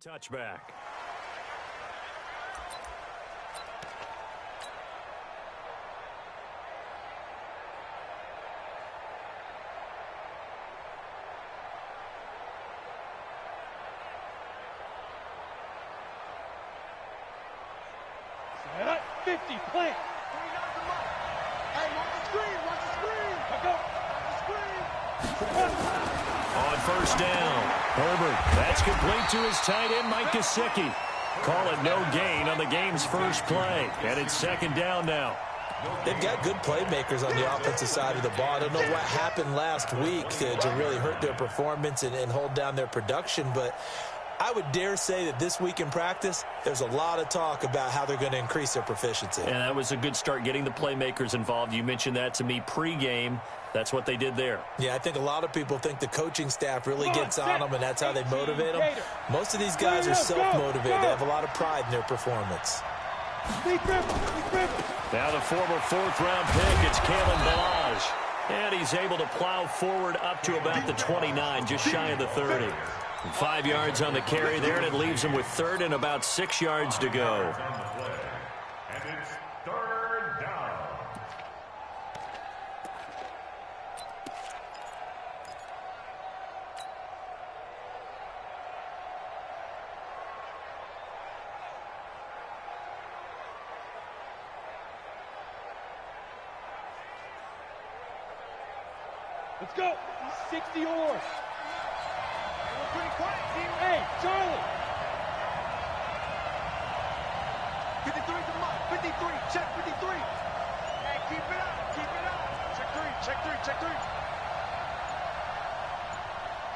touchback. Set up, 50, plant. Hey, watch the screen, watch the screen. Go. Watch the screen. On first down, Herbert. That's complete to his tight end, Mike Gesicki. Call it no gain on the game's first play. And it's second down now. They've got good playmakers on the offensive side of the ball. I don't know what happened last week to really hurt their performance and hold down their production, but I would dare say that this week in practice, there's a lot of talk about how they're going to increase their proficiency. And that was a good start getting the playmakers involved. You mentioned that to me pregame. That's what they did there. Yeah, I think a lot of people think the coaching staff really gets on them, and that's how they motivate them. Most of these guys are self-motivated. They have a lot of pride in their performance. Now the former fourth-round pick, it's Kalen Balaj. And he's able to plow forward up to about the 29, just shy of the 30. 5 yards on the carry there, and it leaves him with third and about 6 yards to go. And it's third down. Let's go. 60 horse. We're pretty quiet, team. Hey, Charlie. 53, come on. 53, check 53. Hey, keep it up, keep it up. Check three, check three, check three.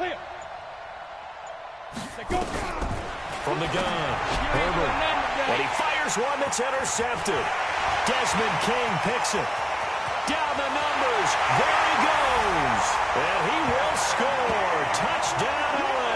Clear. Let's go. From the gun, Herbert. But he fires one that's intercepted. Desmond King picks it. Down the numbers. There he goes. And he will score. Touchdown, LA.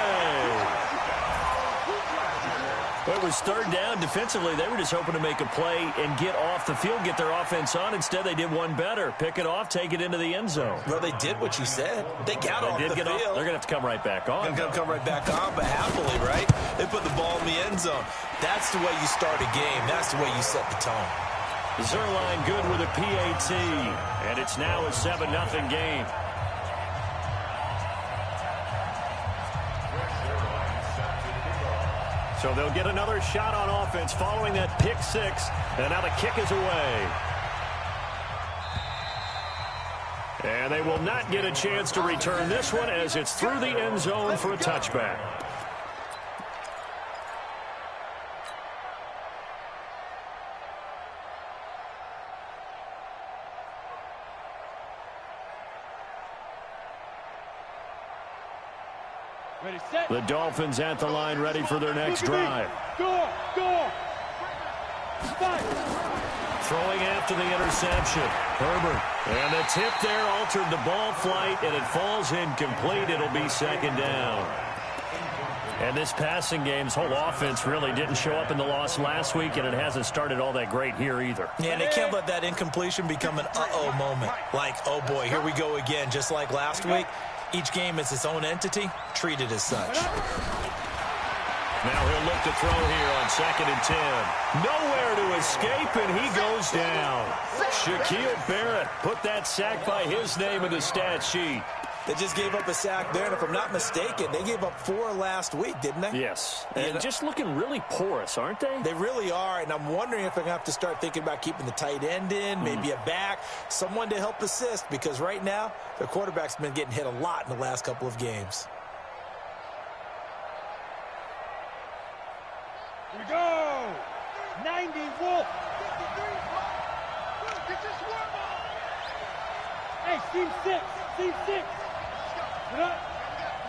It was third down. Defensively, they were just hoping to make a play and get off the field, get their offense on. Instead, they did one better. Pick it off, take it into the end zone. Well, they did what you said. They got off the field. They're going to have to come right back on. They're going to come right back on, but happily, right? They put the ball in the end zone. That's the way you start a game. That's the way you set the tone. Zerline good with a PAT, and it's now a 7-0 game. So they'll get another shot on offense following that pick six, and now the kick is away. And they will not get a chance to return this one as it's through the end zone for a touchback. Ready, set. The Dolphins at the line, ready for their next drive. Go, go. Five. Throwing after the interception. Herbert. And the tip there altered the ball flight, and it falls incomplete. It'll be second down. And this passing game's whole offense really didn't show up in the loss last week, and it hasn't started all that great here either. Yeah, and they can't let that incompletion become an uh-oh moment. Like, oh boy, here we go again, just like last week. Each game is its own entity, treated as such. Now he'll look to throw here on 2nd and 10. Nowhere to escape, and he goes down. Shaquille Barrett put that sack by his name in the stat sheet. They just gave up a sack there, and if I'm not mistaken, they gave up 4 last week, didn't they? Yes, and just looking really porous, aren't they? They really are, and I'm wondering if they're going to have to start thinking about keeping the tight end in, maybe a back, someone to help assist, because right now, their quarterback's been getting hit a lot in the last couple of games. Here we go. 90 Wolf. 53, get your swarm on. Hey, team 6. Team 6. Get up.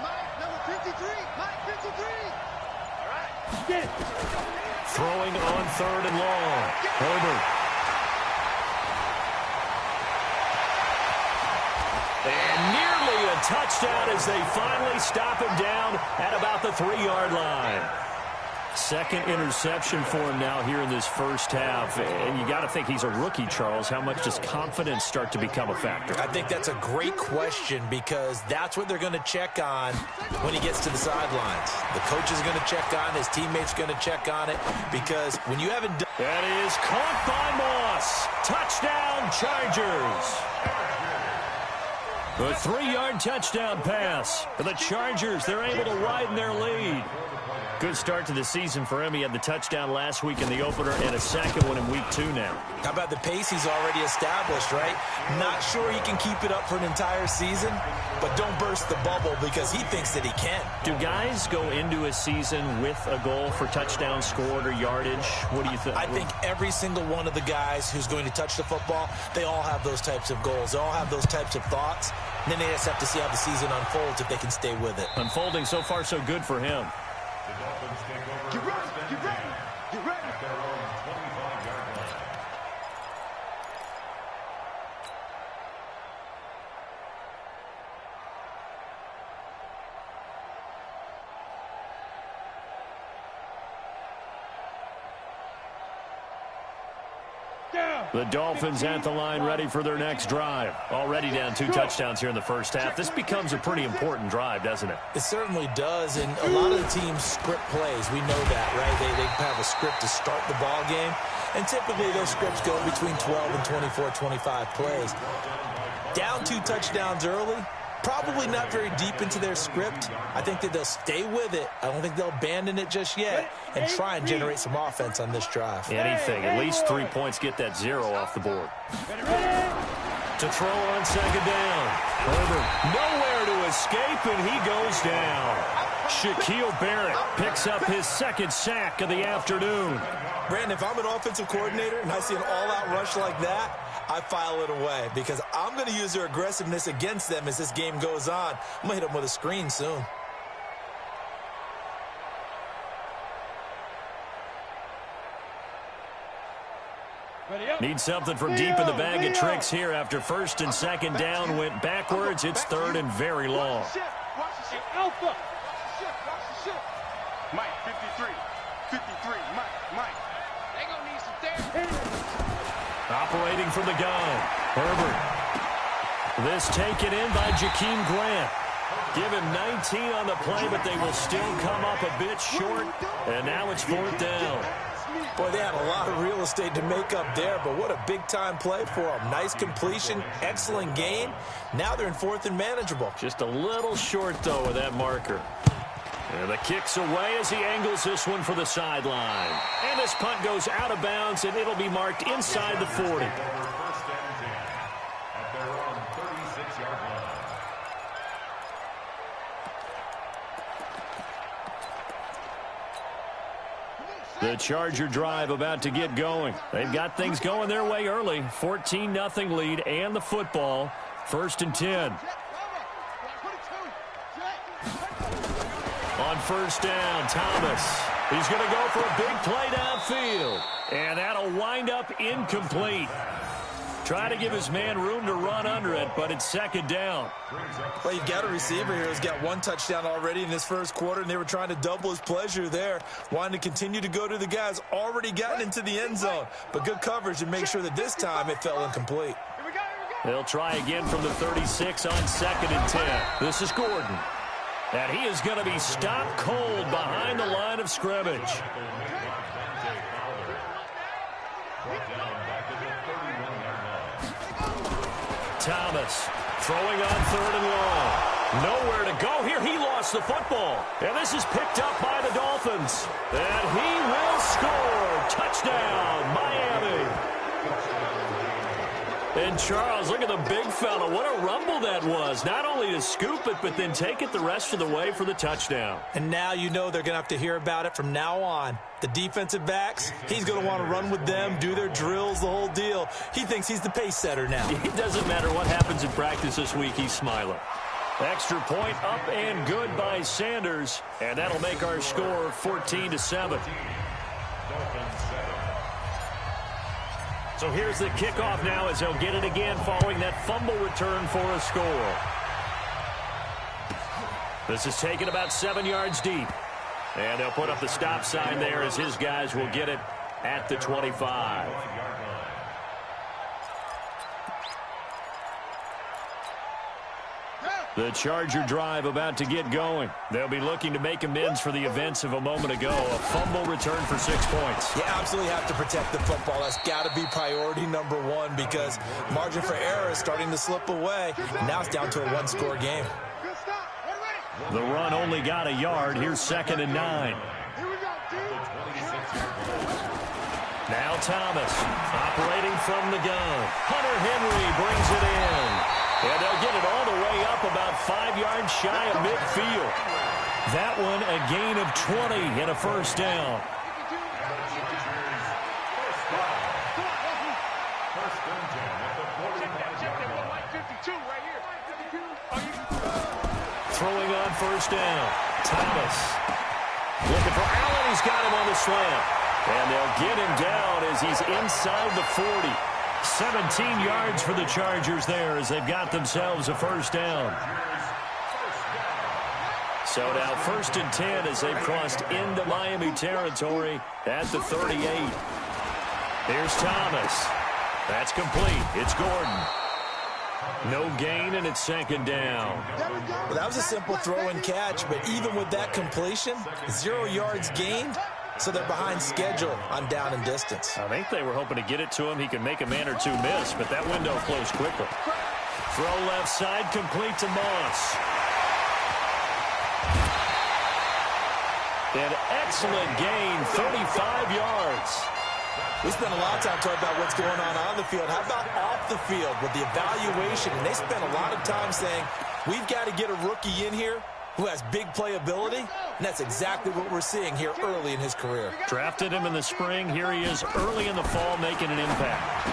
Mike, number 53. Mike, 53. All right. Get it. Throwing on 3rd and long. Herbert. And nearly a touchdown as they finally stop him down at about the 3-yard line. Second interception for him now here in this first half. And you got to think he's a rookie, Charles. How much does confidence start to become a factor? I think that's a great question because that's what they're going to check on when he gets to the sidelines. The coach is going to check on, his teammates are going to check on it because when you haven't done... That is caught by Moss. Touchdown, Chargers. The 3-yard touchdown pass for the Chargers. They're able to widen their lead. Good start to the season for him. He had the touchdown last week in the opener and a second one in week 2 now. How about the pace he's already established, right? Not sure he can keep it up for an entire season, but don't burst the bubble because he thinks that he can. Do guys go into a season with a goal for touchdown scored or yardage? What do you think? I think every single one of the guys who's going to touch the football, they all have those types of goals. They all have those types of thoughts. And then they just have to see how the season unfolds if they can stay with it. Unfolding so far so good for him. Get ready, get ready, get ready. At their own 25-yard line. The Dolphins at the line ready for their next drive. Already down 2 touchdowns here in the first half. This becomes a pretty important drive, doesn't it? It certainly does, and a lot of the teams script plays. We know that, right? They have a script to start the ball game, and typically those scripts go between 12 and 24, 25 plays. Down 2 touchdowns early, probably not very deep into their script. I think that they'll stay with it. I don't think they'll abandon it just yet and try and generate some offense on this drive. Anything. At least 3 points, get that 0 off the board. To throw on second down. Herbert nowhere to escape, and he goes down. Shaquille Barrett picks up his second sack of the afternoon. Brandon, if I'm an offensive coordinator and I see an all-out rush like that, I file it away because I'm going to use their aggressiveness against them as this game goes on. I'm going to hit them with a screen soon. Need something from deep in the bag of tricks here after first and second down went backwards. It's third and very long. Alpha. Mike, 53. 53. Mike. They gonna need some therapy. Operating from the gun. Herbert. This taken in by Jakeem Grant. Give him 19 on the play, but they will still come up a bit short. And now it's 4th down. Boy, they had a lot of real estate to make up there, but what a big-time play for them. Nice completion, excellent gain. Now they're in 4th and manageable. Just a little short, though, with that marker. And the kick's away as he angles this one for the sideline. And this punt goes out of bounds, and it'll be marked inside the 40. First and 10 at their own 36-yard line. The Charger drive about to get going. They've got things going their way early. 14-0 lead and the football. 1st and 10. On first down, Thomas. He's going to go for a big play downfield. And that'll wind up incomplete. Try to give his man room to run under it, but it's 2nd down. Well, you've got a receiver here who's got 1 touchdown already in this first quarter, and they were trying to double his pleasure there, wanting to continue to go to the guys already gotten into the end zone. But good coverage and make sure that this time it fell incomplete. They'll try again from the 36 on 2nd and 10. This is Gordon. And he is going to be stopped cold behind the line of scrimmage. Thomas throwing on 3rd and long. Nowhere to go here. He lost the football. And this is picked up by the Dolphins. And he will score. Touchdown, Miami. And Charles, look at the big fella. What a rumble that was. Not only to scoop it, but then take it the rest of the way for the touchdown. And now you know they're going to have to hear about it from now on. The defensive backs, he's going to want to run with them, do their drills, the whole deal. He thinks he's the pace setter now. It doesn't matter what happens in practice this week. He's smiling. Extra point up and good by Sanders. And that'll make our score 14-7. So here's the kickoff now as they'll get it again following that fumble return for a score. This is taken about 7 yards deep. And they'll put up the stop sign there as his guys will get it at the 25. The Charger drive about to get going. They'll be looking to make amends for the events of a moment ago. A fumble return for 6 points. You absolutely have to protect the football. That's got to be priority number one because margin for error is starting to slip away. Now it's down to a one-score game. The run only got a yard. Here's 2nd and 9. Now Thomas operating from the gun. Hunter Henry brings it in. And they'll get it all the way up about 5 yards shy of midfield. That one a gain of 20 and a first down. Throwing on first down. Thomas looking for Allen. He's got him on the slant. And they'll get him down as he's inside the 40. 17 yards for the Chargers there as they've got themselves a first down. So now 1st and 10 as they've crossed into Miami territory at the 38. Here's Thomas. That's complete. It's Gordon. No gain, and it's 2nd down. Well, that was a simple throw and catch, but even with that completion, 0 yards gained. So they're behind schedule on down and distance. I think they were hoping to get it to him. He could make a man or two miss, but that window closed quickly. Throw left side, complete to Moss. An excellent gain, 35 yards. We spent a lot of time talking about what's going on the field. How about off the field with the evaluation? And they spent a lot of time saying, we've got to get a rookie in here who has big playability, and that's exactly what we're seeing here early in his career. Drafted him in the spring. Here he is early in the fall making an impact.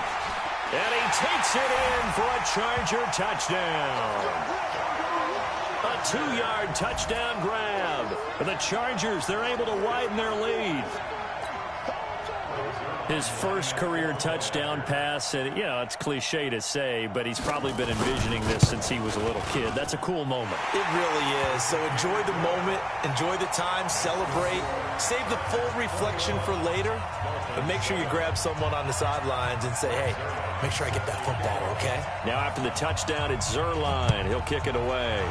And he takes it in for a Charger touchdown. A 2-yard touchdown grab. For the Chargers, they're able to widen their lead. His first career touchdown pass, and it's cliche to say, but he's probably been envisioning this since he was a little kid. That's a cool moment. It really is. So enjoy the moment, enjoy the time, celebrate, save the full reflection for later, but make sure you grab someone on the sidelines and say, hey, make sure I get that football, okay? Now after the touchdown, it's Zuerlein. He'll kick it away.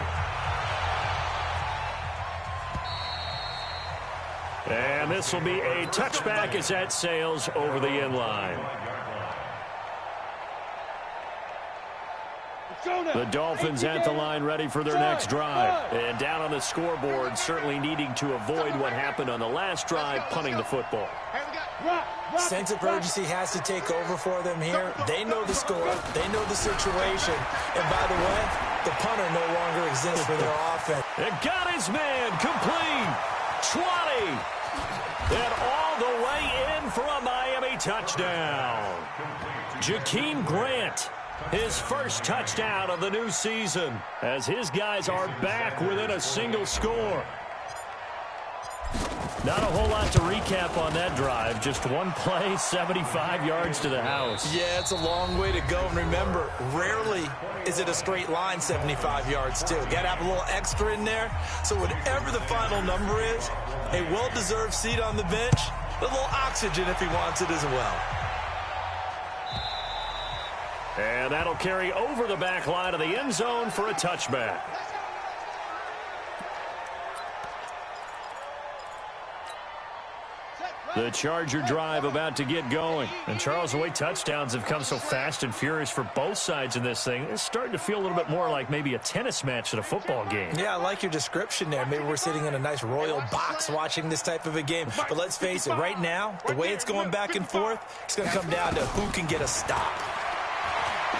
And this will be a touchback as that sails over the end line. The Dolphins at the line ready for their next drive. And down on the scoreboard, certainly needing to avoid what happened on the last drive, punting the football. Sense of urgency has to take over for them here. They know the score. They know the situation. And by the way, the punter no longer exists for their offense. It got his man complete. 20. And all the way in for a Miami touchdown. Jakeem Grant, his first touchdown of the new season, as his guys are back within a single score. Not a whole lot to recap on that drive. Just one play, 75 yards to the house. Yeah, it's a long way to go. And remember, rarely is it a straight line 75 yards, too. Got to have a little extra in there. So whatever the final number is, a well-deserved seat on the bench, a little oxygen if he wants it as well. And that'll carry over the back line of the end zone for a touchback. The Charger drive about to get going. And, Charles, the way touchdowns have come so fast and furious for both sides in this thing, it's starting to feel a little bit more like maybe a tennis match at a football game. Yeah, I like your description there. Maybe we're sitting in a nice royal box watching this type of a game. But let's face it, right now, the way it's going back and forth, it's going to come down to who can get a stop.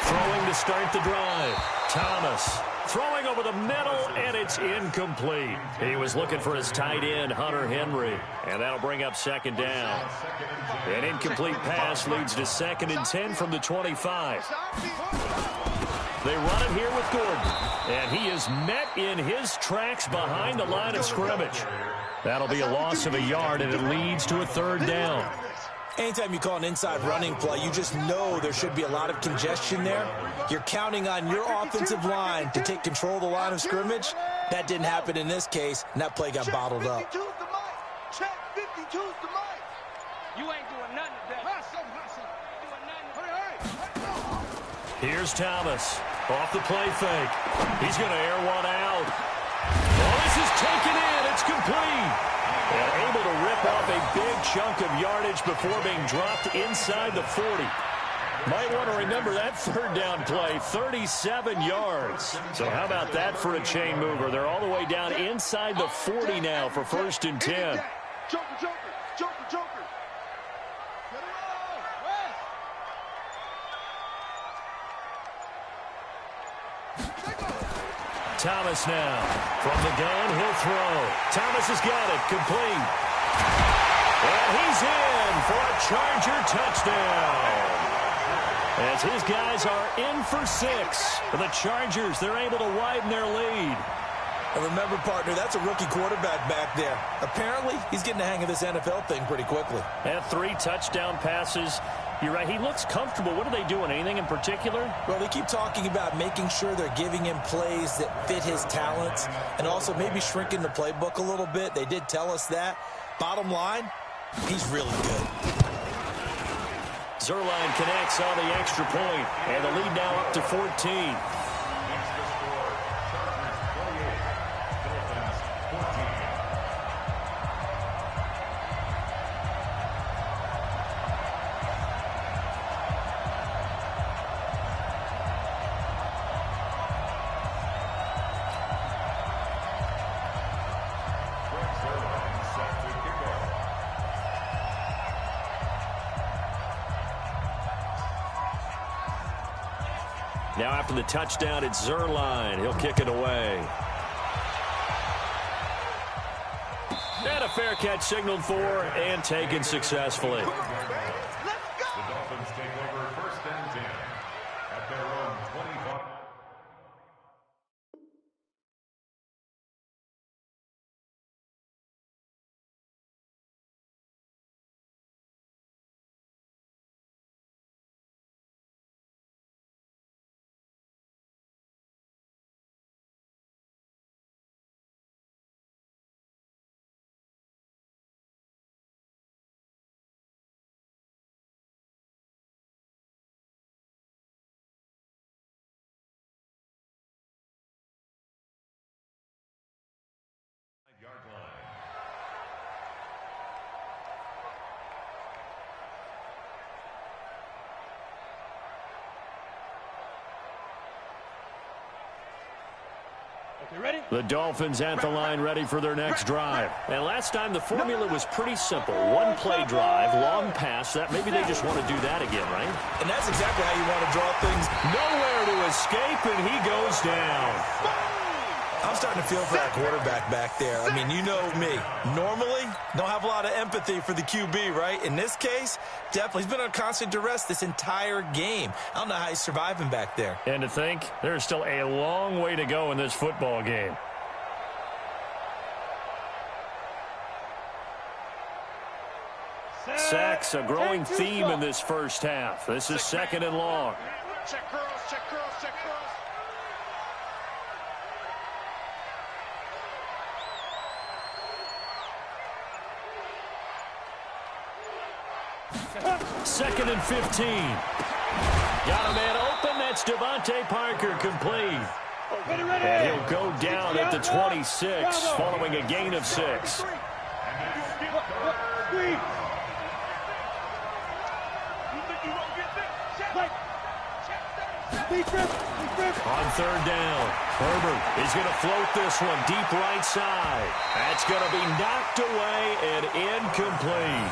Throwing to start the drive. Thomas. Throwing over the middle, and it's incomplete. He was looking for his tight end, Hunter Henry, and that'll bring up 2nd down. An incomplete pass leads to 2nd and 10 from the 25. They run it here with Gordon, and he is met in his tracks behind the line of scrimmage. That'll be a loss of a yard, and it leads to a 3rd down. Anytime you call an inside running play, you just know there should be a lot of congestion there. You're counting on your offensive line to take control of the line of scrimmage. That didn't happen in this case, and that play got bottled up. Check. 52's the mic. You ain't doing nothing today. Hustle. Doing nothing. Hurry. Here's Thomas. Off the play fake. He's going to air one out. Oh, this is taken in. It's complete. And able to rip off a big chunk of yardage before being dropped inside the 40. Might want to remember that third down play, 37 yards. So how about that for a chain mover? They're all the way down inside the 40 now for 1st and 10. Joker. Get it on. West. Thomas now. From the gun, he'll throw. Thomas has got it. Complete. And he's in for a Charger touchdown. As his guys are in for 6. For the Chargers, they're able to widen their lead. And remember, partner, that's a rookie quarterback back there. Apparently, he's getting the hang of this NFL thing pretty quickly. And 3 touchdown passes. You're right, he looks comfortable. What are they doing? Anything in particular? Well, they keep talking about making sure they're giving him plays that fit his talents and also maybe shrinking the playbook a little bit. They did tell us that. Bottom line, he's really good. Zerline connects on the extra point, and the lead now up to 14. Next to score, Chargers 28, Dolphins 14. Now after the touchdown, it's Zerline. He'll kick it away. And a fair catch signaled for and taken successfully. Let's go. The Dolphins take over 1st and 10 at their own 25. Yard line. Okay, ready? The Dolphins at the line ready for their next drive. And last time the formula was pretty simple. One play drive, long pass. That maybe they just want to do that again, right? And that's exactly how you want to draw things. Nowhere to escape, and he goes down. I'm starting to feel for that quarterback back there. I mean, you know me. Normally, don't have a lot of empathy for the QB, right? In this case, definitely. He's been on constant duress this entire game. I don't know how he's surviving back there. And to think, there's still a long way to go in this football game. Sacks, a growing theme in this first half. This is 2nd and long. Check curls. Second and 15. Got a man open. That's Devontae Parker, complete. And he'll go down at the 26 following a gain of 6. On 3rd down, Herbert is going to float this one deep right side. That's going to be knocked away and incomplete.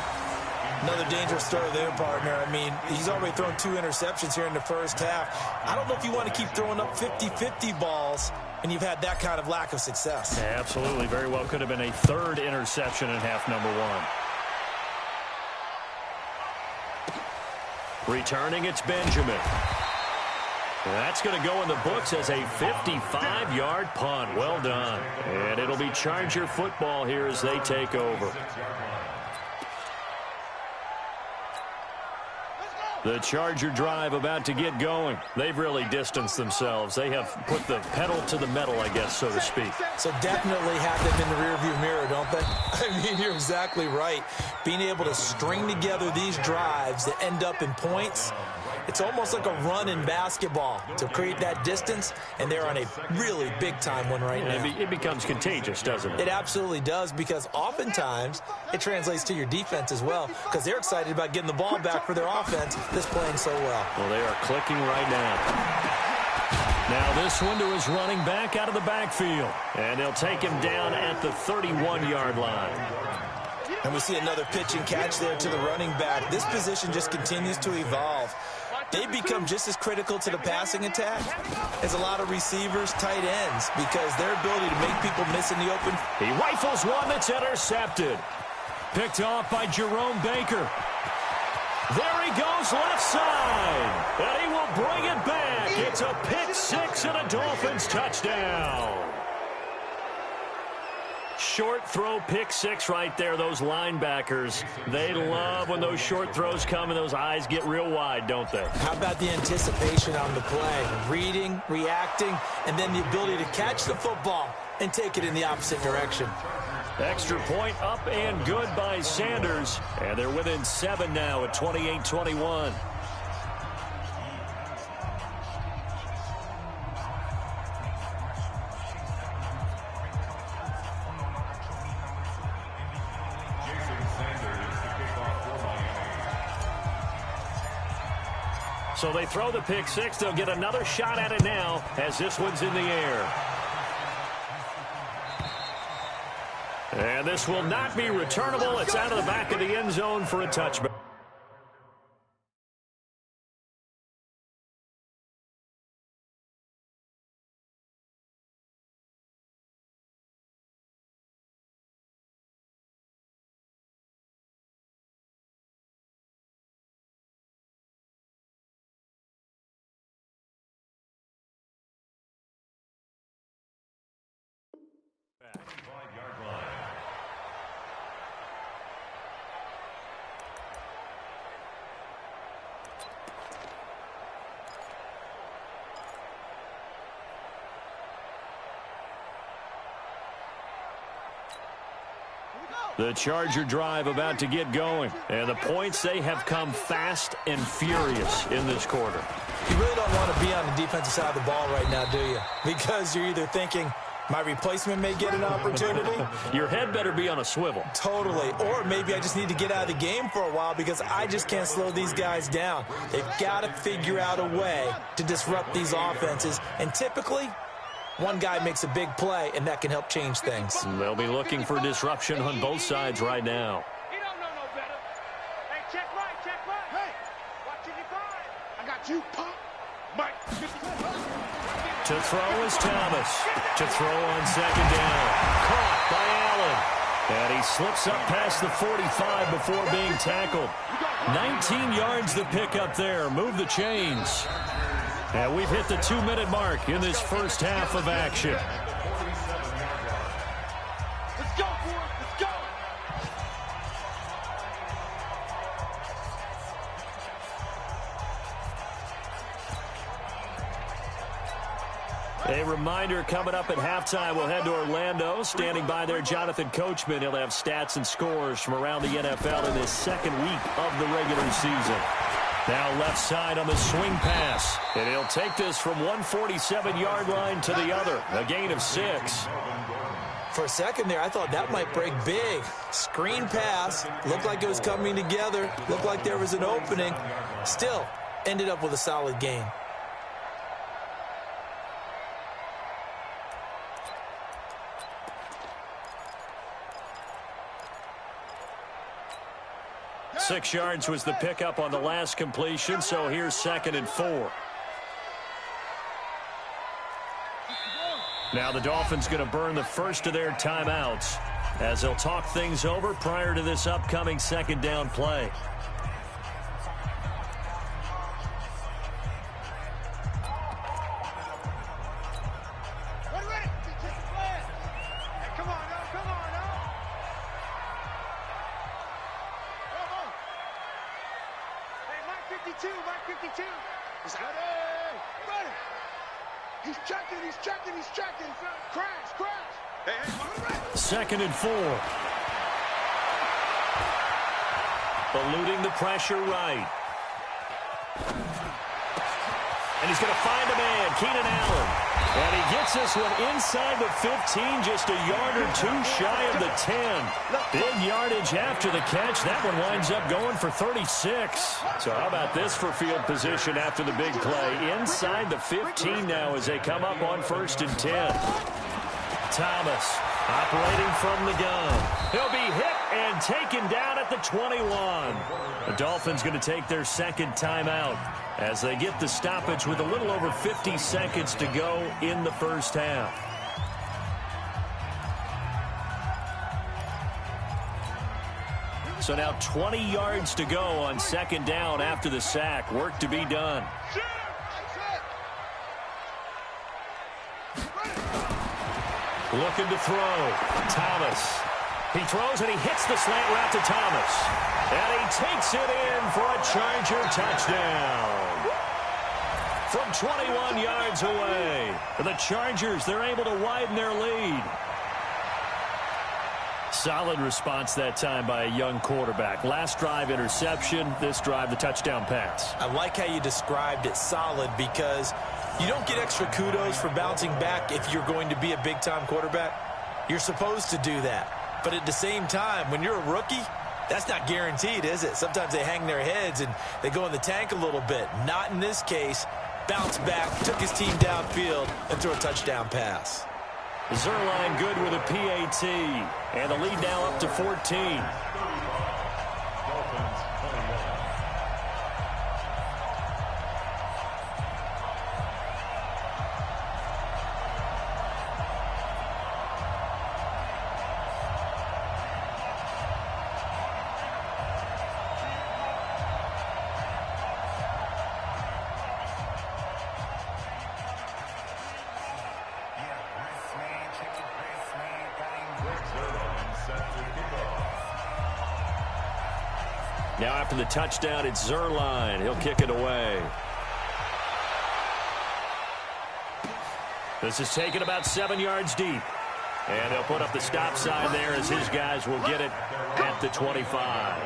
Another dangerous throw there, partner. I mean, he's already thrown 2 interceptions here in the first half. I don't know if you want to keep throwing up 50-50 balls when you've had that kind of lack of success. Yeah, absolutely. Very well could have been a 3rd interception in half number 1. Returning, it's Benjamin. That's going to go in the books as a 55-yard punt. Well done. And it'll be Charger football here as they take over. The Charger drive about to get going. They've really distanced themselves. They have put the pedal to the metal, I guess, so to speak. So definitely have them in the rearview mirror, don't they? I mean, you're exactly right. Being able to string together these drives that end up in points, it's almost like a run in basketball to create that distance, and they're on a really big-time one right now. It becomes contagious, doesn't it? It absolutely does, because oftentimes it translates to your defense as well, because they're excited about getting the ball back for their offense that's playing so well. Well, they are clicking right now. Now this one to his running back out of the backfield, and they'll take him down at the 31-yard line. And we see another pitch and catch there to the running back. This position just continues to evolve. They become just as critical to the passing attack as a lot of receivers, tight ends, because their ability to make people miss in the open. He rifles one that's intercepted. Picked off by Jerome Baker. There he goes left side. And he will bring it back. It's a pick six and a Dolphins touchdown. Short throw, pick six right there. Those linebackers, they love when those short throws come and those eyes get real wide, don't they? How about the anticipation on the play? Reading, reacting, and then the ability to catch the football and take it in the opposite direction. Extra point up and good by Sanders. And they're within 7 now at 28-21. So they throw the pick six. They'll get another shot at it now as this one's in the air. And this will not be returnable. It's out of the back of the end zone for a touchback. The Charger drive about to get going. And the points, they have come fast and furious in this quarter. You really don't want to be on the defensive side of the ball right now, do you? Because you're either thinking, my replacement may get an opportunity. Your head better be on a swivel. Totally. Or maybe I just need to get out of the game for a while because I just can't slow these guys down. They've got to figure out a way to disrupt these offenses. And typically, one guy makes a big play, and that can help change things. They'll be looking for disruption on both sides right now. He don't know no better. Hey, check right, check right. Hey, watch it divide. I got you, Pop. Mike. To throw is Thomas. To throw on second down. Caught by Allen. And he slips up past the 45 before being tackled. 19 yards the pick up there. Move the chains. And we've hit the 2-minute mark in this first half of action. Let's go, boys. Let's go. A reminder coming up at halftime, we'll head to Orlando. Standing by there, Jonathan Coachman. He'll have stats and scores from around the NFL in his second week of the regular season. Now left side on the swing pass. And he'll take this from 147-yard line to the other. A gain of 6. For a second there, I thought that might break big. Screen pass. Looked like it was coming together. Looked like there was an opening. Still, ended up with a solid gain. Six yards was the pickup on the last completion, so here's 2nd and 4. Now the Dolphins going to burn the first of their timeouts as they'll talk things over prior to this upcoming second down play. 52, Mark 52. He's ready. Ready. He's checking. Crash. Hey, ready. 2nd and 4. Eluding the pressure right. And he's going to find a man, Keenan Allen. And he gets this one inside the 15, just a yard or two shy of the 10. Big yardage after the catch. That one winds up going for 36. So how about this for field position after the big play? Inside the 15 now as they come up on 1st and 10. Thomas operating from the gun. He'll be hit and taken down at the 21. The Dolphins going to take their 2nd timeout as they get the stoppage with a little over 50 seconds to go in the 1st half. So now 20 yards to go on 2nd down after the sack. Work to be done. Looking to throw. Thomas. He throws and he hits the slant route to Thomas. And he takes it in for a Charger touchdown. From 21 yards away. The Chargers, they're able to widen their lead. Solid response that time by a young quarterback. Last drive, interception. This drive, the touchdown pass. I like how you described it, solid, because you don't get extra kudos for bouncing back if you're going to be a big-time quarterback. You're supposed to do that. But at the same time, when you're a rookie, that's not guaranteed, is it? Sometimes they hang their heads and they go in the tank a little bit. Not in this case. Bounced back, took his team downfield, and threw a touchdown pass. Zerline good with a PAT. And the lead now up to 14. Now after the touchdown, it's Zerline. He'll kick it away. This is taken about 7 yards deep. And they'll put up the stop sign there as his guys will get it at the 25.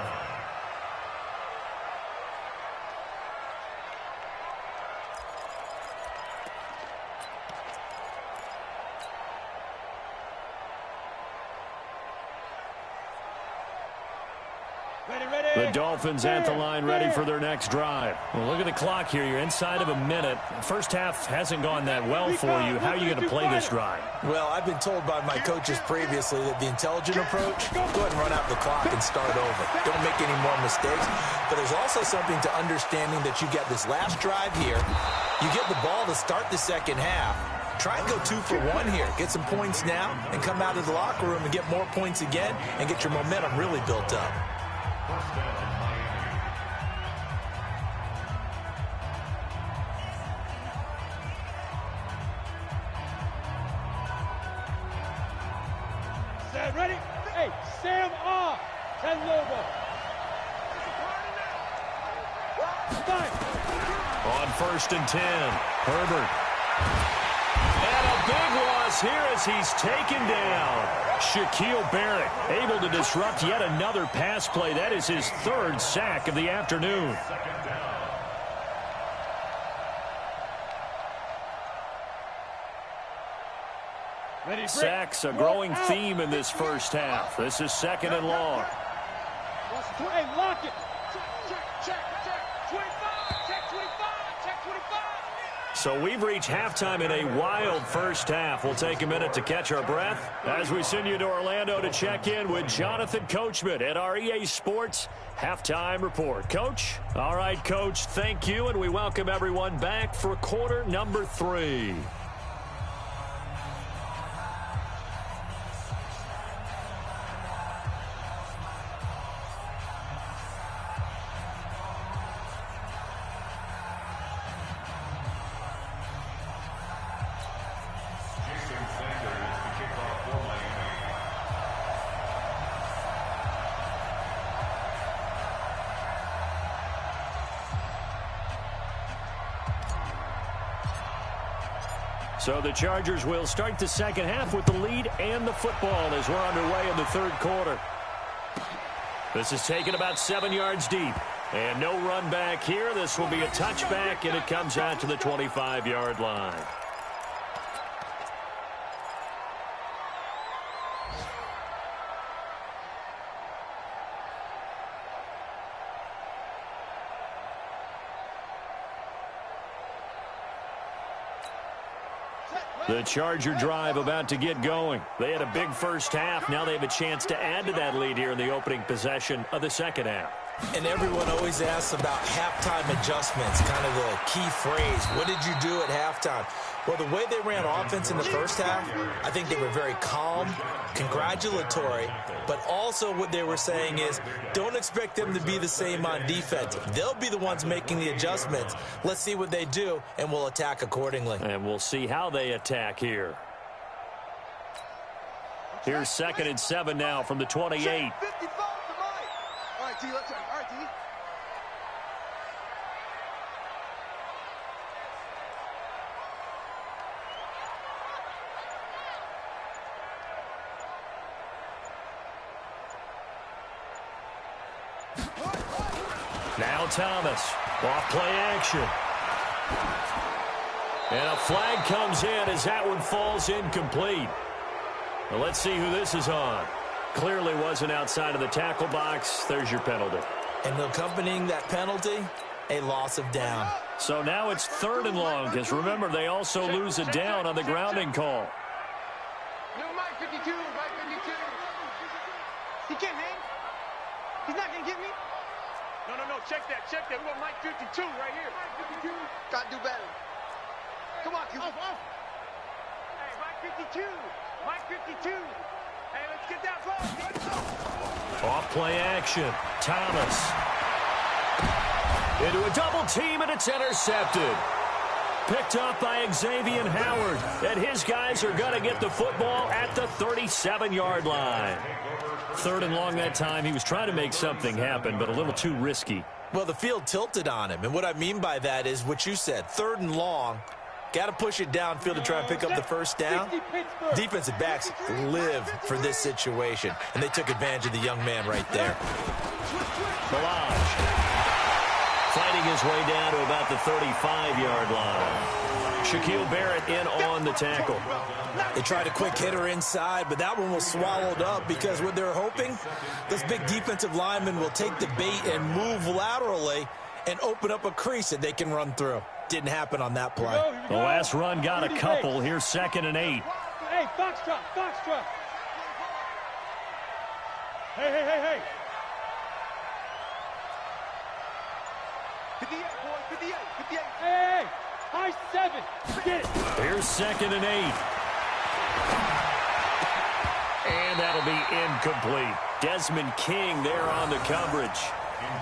The Dolphins at the line ready for their next drive. Well, look at the clock here. You're inside of a minute. First half hasn't gone that well for you. How are you going to play this drive? Well, I've been told by my coaches previously that the intelligent approach, go ahead and run out the clock and start over. Don't make any more mistakes. But there's also something to understanding that you get this last drive here. You get the ball to start the 2nd half. Try and go 2 for 1 here. Get some points now and come out of the locker room and get more points again and get your momentum really built up. Ready? Hey, Sam off. That logo. On 1st and 10, Herbert. And a big loss here as he's taken down. Shaquille Barrett able to disrupt yet another pass play. That is his 3rd sack of the afternoon. Sacks, a growing theme in this first half. This is 2nd and long. Hey, lock it. Check. 25. Check 25. So we've reached halftime in a wild first half. We'll take a minute to catch our breath as we send you to Orlando to check in with Jonathan Coachman at our EA Sports Halftime Report. Coach? All right, Coach, thank you, and we welcome everyone back for quarter number 3. So the Chargers will start the second half with the lead and the football as we're underway in the third quarter. This is taken about 7 yards deep. And no run back here. This will be a touchback, and it comes out to the 25-yard line. The Charger drive about to get going. They had a big first half. Now they have a chance to add to that lead here in the opening possession of the second half. And everyone always asks about halftime adjustments, kind of the key phrase. What did you do at halftime? Well, the way they ran offense in the first half, I think they were very calm, congratulatory, but also what they were saying is don't expect them to be the same on defense. They'll be the ones making the adjustments. Let's see what they do, and we'll attack accordingly. And we'll see how they attack here. Here's 2nd and 7 now from the 28. All right, T, let's go. All right, T. Now Thomas, off play action. And a flag comes in as that one falls incomplete. Well, let's see who this is on. Clearly wasn't outside of the tackle box. There's your penalty. And accompanying that penalty, a loss of down. So now it's 3rd and long, because remember, they also lose a down on the grounding call. No, Mike 52, Mike 52. He can't hang. He's not going to get me. No, check that. We want Mike 52 right here. Mike 52. Got to do better. Come on, off. Hey, Mike 52. Mike 52. Hey, let's get that ball. Off play action. Thomas. Into a double team, and it's intercepted. Picked up by Xavier Howard. And his guys are going to get the football at the 37-yard line. 3rd and long that time. He was trying to make something happen, but a little too risky. Well, the field tilted on him. And what I mean by that is what you said. 3rd and long. Got to push it downfield to try and pick up the first down. Defensive backs live for this situation, and they took advantage of the young man right there. Balaj fighting his way down to about the 35-yard line. Shaquille Barrett in on the tackle. They tried a quick hitter inside, but that one was swallowed up because what they're hoping, this big defensive lineman will take the bait and move laterally and open up a crease that they can run through. Didn't happen on that play. The last run got a couple. Here's 2nd and 8. Hey, Foxtrot. Hey. 58, boy, 58. Hey. High 7. Get it. Here's 2nd and 8. And that'll be incomplete. Desmond King there on the coverage.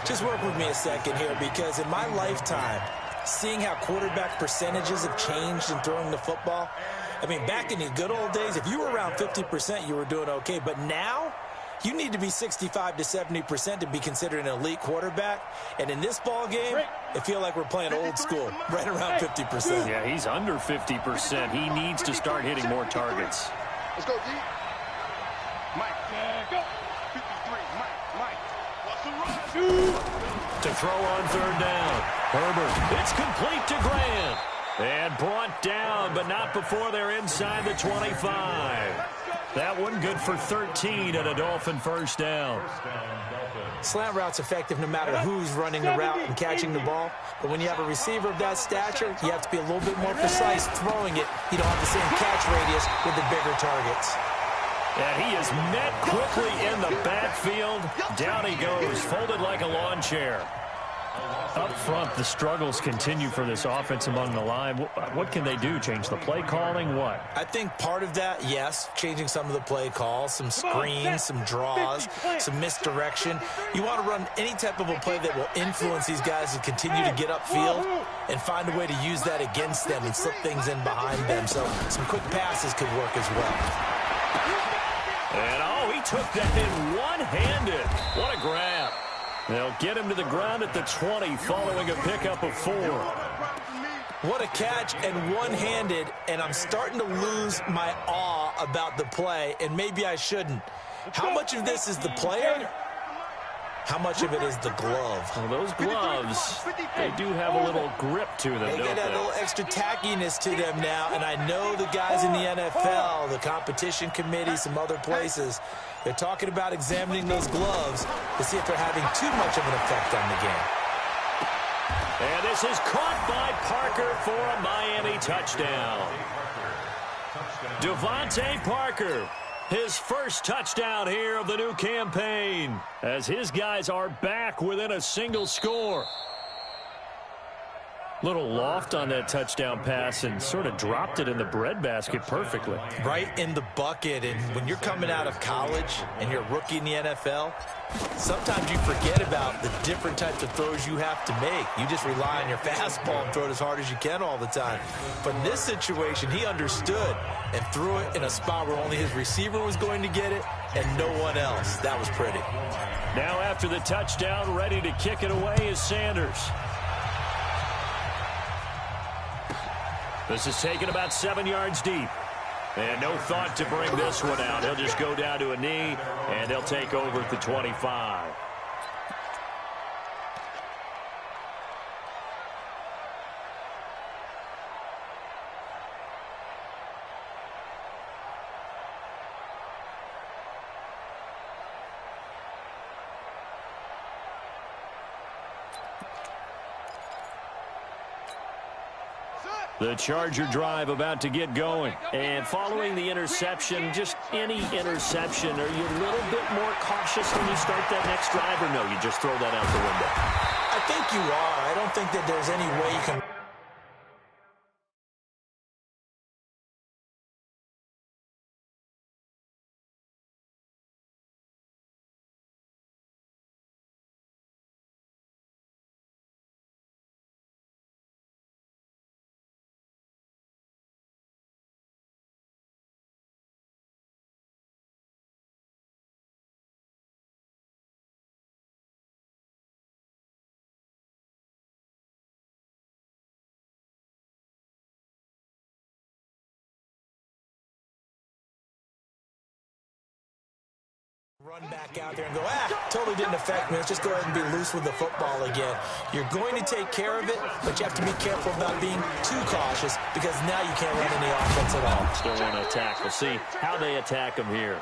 Just work with me a second here, because in my lifetime, seeing how quarterback percentages have changed in throwing the football, I mean, back in the good old days, if you were around 50%, you were doing okay. But now, you need to be 65 to 70% to be considered an elite quarterback. And in this ball game, it feels like we're playing old school, right around 50%. Yeah, he's under 50%. He needs to start hitting more targets. Let's go, D. Mike, go. 53, Mike. What's the run? To throw on 3rd down. Herbert, it's complete to Grant. And brought down, but not before they're inside the 25. That one good for 13 and a Dolphin first down. Slant route's effective no matter who's running the route and catching the ball. But when you have a receiver of that stature, you have to be a little bit more precise throwing it. You don't have the same catch radius with the bigger targets. And he is met quickly in the backfield. Down he goes, folded like a lawn chair. Up front, the struggles continue for this offense among the line. What can they do? Change the play calling? What? I think part of that, yes, changing some of the play calls, some screens, some draws, some misdirection. You want to run any type of a play that will influence these guys to continue to get upfield and find a way to use that against them and slip things in behind them. So some quick passes could work as well. And, he took that in one-handed. What a grab. They'll get him to the ground at the 20 following a pickup of 4. What a catch, and one-handed, and I'm starting to lose my awe about the play, and maybe I shouldn't. How much of this is the player? How much of it is the glove? Well, those gloves, they do have a little grip to them, They don't get they? a little extra tackiness to them now, and I know the guys in the NFL, the competition committee, some other places, they're talking about examining those gloves to see if they're having too much of an effect on the game. And this is caught by Parker for a Miami touchdown. Devontae Parker, his first touchdown here of the new campaign, as his guys are back within a single score. Little loft on that touchdown pass and sort of dropped it in the breadbasket perfectly. Right in the bucket, and when you're coming out of college and you're a rookie in the NFL, sometimes you forget about the different types of throws you have to make. You just rely on your fastball and throw it as hard as you can all the time. But in this situation, he understood and threw it in a spot where only his receiver was going to get it and no one else. That was pretty. Now after the touchdown, ready to kick it away is Sanders. This is taken about 7 yards deep. And no thought to bring this one out. He'll just go down to a knee, and they'll take over at the 25. The Charger drive about to get going. And following the interception, just any interception, are you a little bit more cautious when you start that next drive, or no, you just throw that out the window? I think you are. I don't think that there's any way you can... Run back out there and go, totally didn't affect me. Let's just go ahead and be loose with the football again. You're going to take care of it, but you have to be careful about being too cautious because now you can't run any offense at all. Still want to attack. We'll see how they attack him here.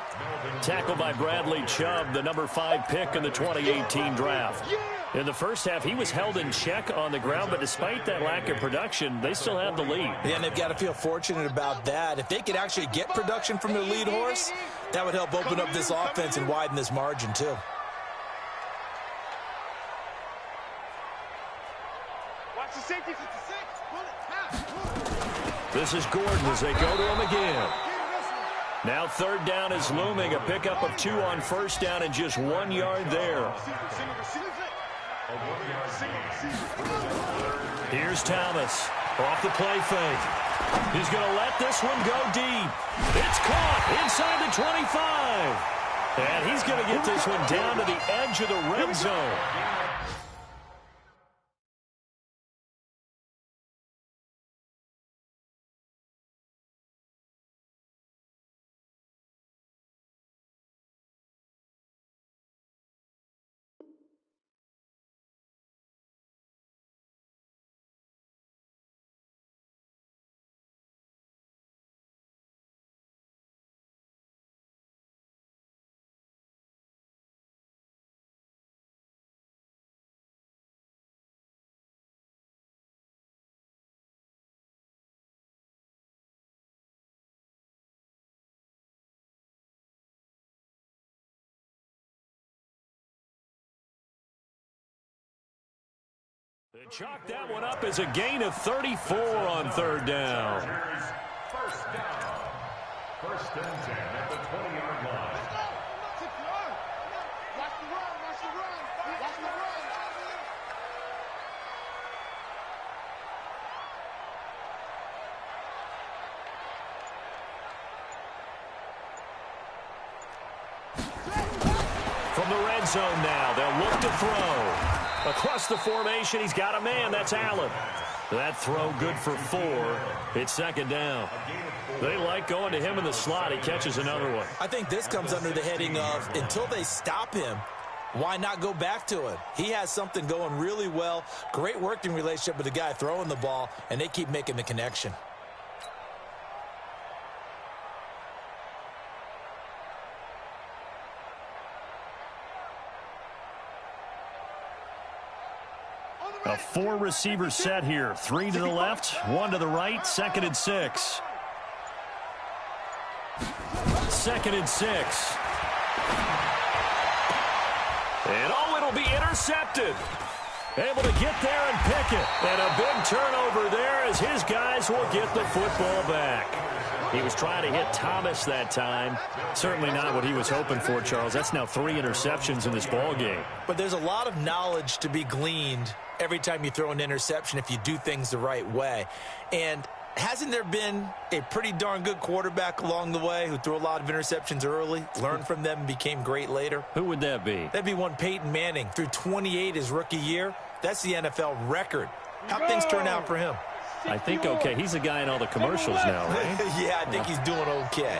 Tackled by Bradley Chubb, the number 5 pick in the 2018 draft. In the first half, he was held in check on the ground, but despite that lack of production, they still have the lead. Yeah, and they've got to feel fortunate about that. If they could actually get production from their lead horse, that would help open up this offense and widen this margin, too. Watch the safety. This is Gordon as they go to him again. Now third down is looming. A pickup of 2 on first down and just 1 yard there. Here's Thomas off the play fake. He's going to let this one go deep. It's caught inside the 25. And he's going to get this one down to the edge of the red zone. They chalk that one up as a gain of 34 on third down. First down. First and 10 at the 20-yard line. Watch the run. Watch the run. Watch the run. From the red zone now, they'll look to throw. Across the formation, he's got a man. That's Allen. That throw good for 4. It's second down. They like going to him in the slot. He catches another one. I think this comes under the heading of until they stop him, why not go back to it? He has something going really well. Great working relationship with the guy throwing the ball, and they keep making the connection. A 4-receiver set here. 3 to the left, 1 to the right, 2nd and 6. 2nd and 6. And it'll be intercepted. Able to get there and pick it. And a big turnover there as his guys will get the football back. He was trying to hit Thomas that time. Certainly not what he was hoping for, Charles. That's now 3 interceptions in this ball game. But there's a lot of knowledge to be gleaned every time you throw an interception if you do things the right way. And hasn't there been a pretty darn good quarterback along the way who threw a lot of interceptions early, learned from them, and became great later? Who would that be? That'd be one Peyton Manning. Threw 28 his rookie year. That's the NFL record. How'd things turn out for him? I think okay. He's a guy in all the commercials now, right? Yeah, I think he's doing okay.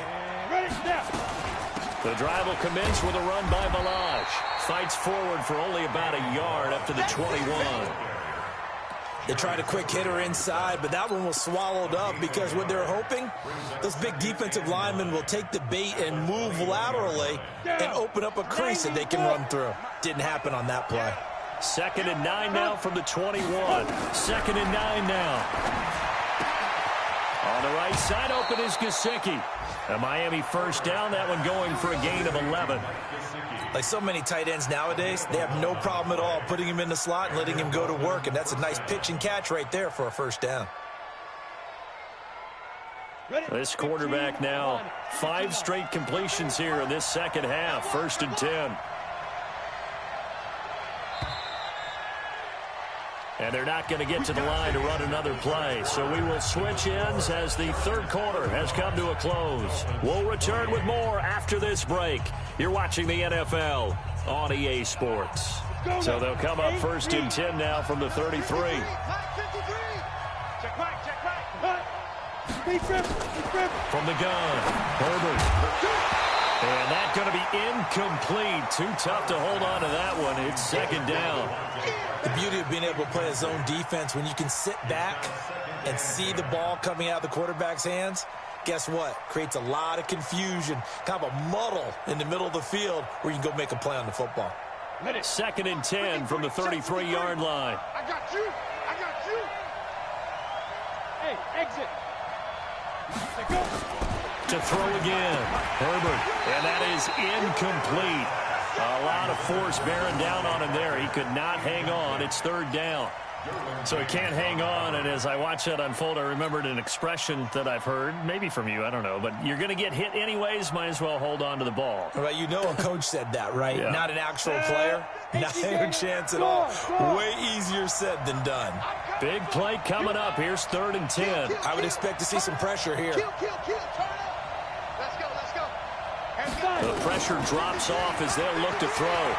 The drive will commence with a run by Balaj. Fights forward for only about a yard up to the 21. They tried a quick hitter inside, but that one was swallowed up because what they're hoping, those big defensive linemen will take the bait and move laterally and open up a crease that they can run through. Didn't happen on that play. 2nd and 9 now from the 21. 2nd and 9 now. On the right side, open is Gesicki. A Miami first down, that one going for a gain of 11. Like so many tight ends nowadays, they have no problem at all putting him in the slot and letting him go to work, and that's a nice pitch and catch right there for a first down. This quarterback now, 5 straight completions here in this second half. 1st and 10. And they're not going to get to the line to run another play. So we will switch ends as the third quarter has come to a close. We'll return with more after this break. You're watching the NFL on EA Sports. So they'll come up 1st and 10 now from the 33. Check back, check back. From the gun, Herbert. And that's going to be incomplete. Too tough to hold on to that one. It's 2nd down. The beauty of being able to play a zone defense when you can sit back and see the ball coming out of the quarterback's hands, guess what? Creates a lot of confusion, kind of a muddle in the middle of the field where you can go make a play on the football. 2nd and 10 from the 33-yard line. I got you. I got you. Hey, exit. Go. To throw again. Herbert. And that is incomplete. A lot of force bearing down on him there. He could not hang on. It's 3rd down. So he can't hang on, and as I watch that unfold, I remembered an expression that I've heard, maybe from you, I don't know, but you're going to get hit anyways, might as well hold on to the ball. Well, you know a coach said that, right? Yeah. Not an actual player. Not a chance at all. Way easier said than done. Big play coming up. Here's 3rd and 10. I would expect to see some pressure here. Kill. Turn up. Let's go. The pressure drops off as they'll look to throw.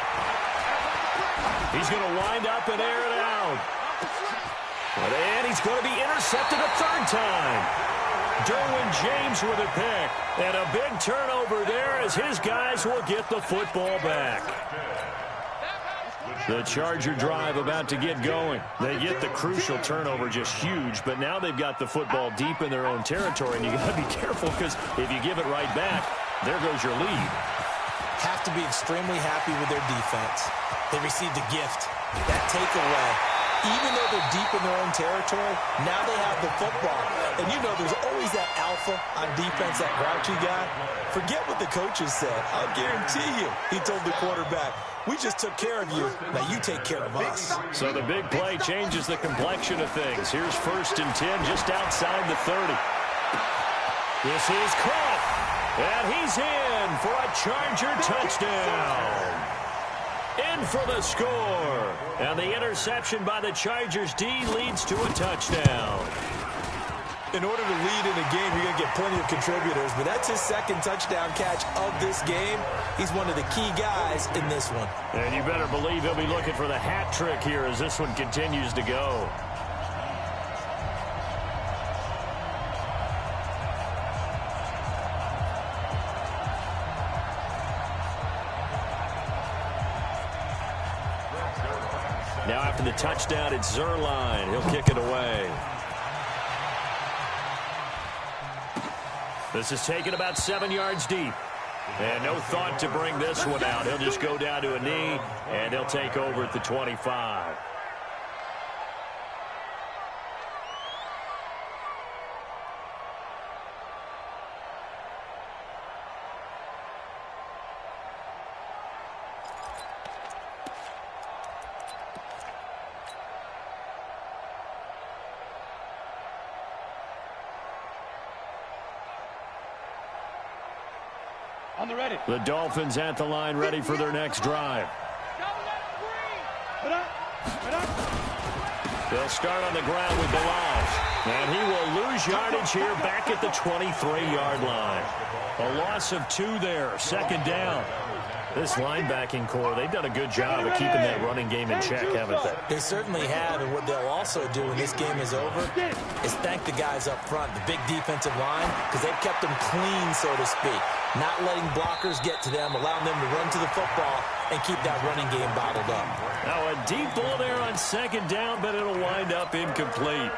He's going to wind up and air it out. And he's going to be intercepted a 3rd time. Derwin James with a pick. And a big turnover there as his guys will get the football back. The Charger drive about to get going. They get the crucial turnover, just huge, but now they've got the football deep in their own territory, and you got to be careful because if you give it right back, there goes your lead. Have to be extremely happy with their defense. They received a gift. That takeaway, even though they're deep in their own territory, now they have the football. And you know there's always that alpha on defense, that grouchy guy. Forget what the coaches said. I'll guarantee you, he told the quarterback, we just took care of you. Now you take care of us. So the big play changes the complexion of things. Here's 1st and 10 just outside the 30. This is caught. And he's in for a Charger touchdown. In for the score. And the interception by the Chargers D leads to a touchdown. In order to lead in a game, you're going to get plenty of contributors, but that's his 2nd touchdown catch of this game. He's one of the key guys in this one. And you better believe he'll be looking for the hat trick here as this one continues to go. Now after the touchdown, it's Zerline. He'll kick it away. This is taken about 7 yards deep. And no thought to bring this one out. He'll just go down to a knee, and he'll take over at the 25. On the ready. The Dolphins at the line, ready for their next drive. They'll start on the ground with Bilal. And he will lose yardage here back at the 23-yard line. A loss of 2 there, second down. This linebacking core, they've done a good job of keeping that running game in check, haven't they? They certainly have, and what they'll also do when this game is over is thank the guys up front, the big defensive line, because they've kept them clean, so to speak. Not letting blockers get to them, allowing them to run to the football and keep that running game bottled up. Now a deep ball there on second down, but it'll wind up incomplete.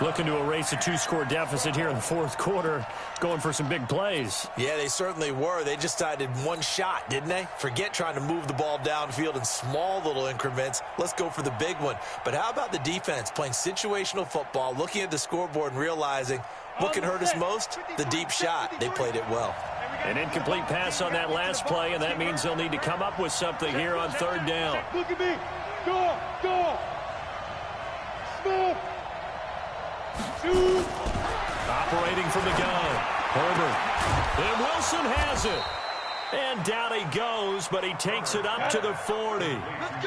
Looking to erase a 2-score deficit here in the fourth quarter, going for some big plays. Yeah, they certainly were. They just decided one shot, didn't they? Forget trying to move the ball downfield in small little increments. Let's go for the big one. But how about the defense playing situational football, looking at the scoreboard and realizing what can hurt us most? The deep shot. They played it well. An incomplete pass on that last play, and that means they'll need to come up with something here on third down. Look at me. Go. Smith. Shoot. Operating from the gun. Herbert. And Wilson has it. And down he goes, but he takes it up to the 40.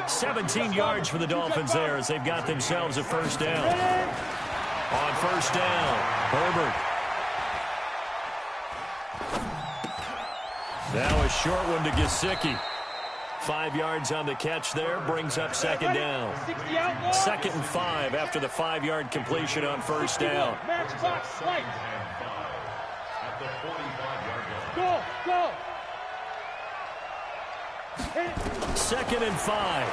17 yards for the Dolphins there as they've got themselves a first down. On first down, Herbert. Now a short one to Gesicki. 5 yards on the catch there, brings up second down. 2nd and 5 after the 5-yard completion on first down. Go. 2nd and 5.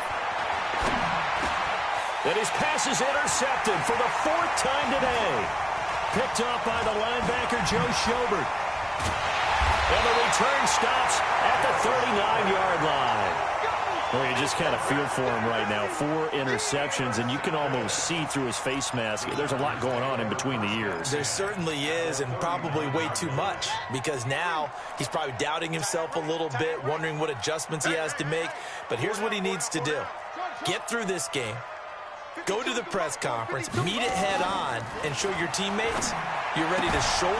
And his pass is intercepted for the 4th time today. Picked off by the linebacker, Joe Schobert. And the return stops at the 39-yard line. Well, you just kind of feel for him right now. 4 interceptions, and you can almost see through his face mask. There's a lot going on in between the ears. There certainly is, and probably way too much, because now he's probably doubting himself a little bit, wondering what adjustments he has to make. But here's what he needs to do. Get through this game, go to the press conference, meet it head on, and show your teammates you're ready to shoulder